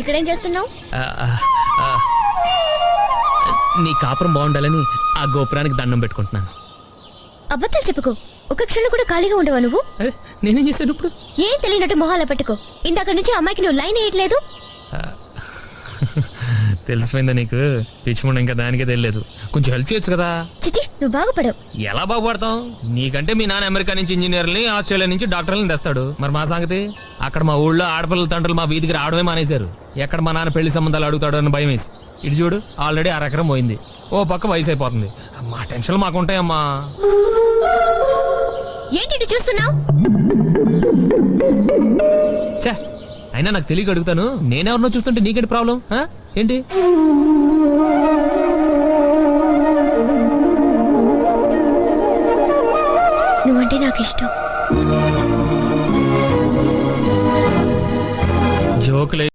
ఇక్కడేం చేస్తున్నావు? నీ కాపురం బాగుండాలని ఆ గోపురానికి దండం పెట్టుకుంటున్నాను. అబద్ధాలు చెప్పుకో. ఒక క్షణం కూడా ఖాళీగా ఉండవా నువ్వు? అరే నేనేం చేశాను ఇప్పుడు? ఏం తెలియనట్టు మొహాల పెట్టుకో. ఇందాక నుంచి అమ్మాయికి నువ్వు లైన్ వేయట్లేదు. తెలిసిపోయిందా నీకు? పిచ్చిముండ ఇంకా దానికే తెలియదు. కొంచెం హెల్ప్ చేయొచ్చు కదా. చిచి, నువ్వు బాగుపడవు. ఎలా బాగుపడతాం? నీకంటే మీ నాన్న అమెరికా నుంచి ఇంజనీర్ని, ఆస్ట్రేలియా నుంచి డాక్టర్లని తెస్తాడు. మరి మా సంగతి? అక్కడ మా ఊళ్ళో ఆడపిల్లల తండ్రులు మా వీధికి రావడమే మానేశారు. ఎక్కడ మా నాన్న పెళ్లి సంబంధాలు అడుగుతాడు అని భయం వేసి. ఇటు చూడు, ఆల్రెడీ అరెకరం పోయింది. ఓ పక్క వయసు అయిపోతుంది. మా టెన్షన్లు మాకుంటాయమ్మా. ఏంటి చూస్తున్నావు? చే, అయినా నాకు తెలియక అడుగుతాను. నేనెవరినో చూస్తుంటే నీకేంటి ప్రాబ్లం? ఏంటి? నువ్వంటే నాకు ఇష్టం.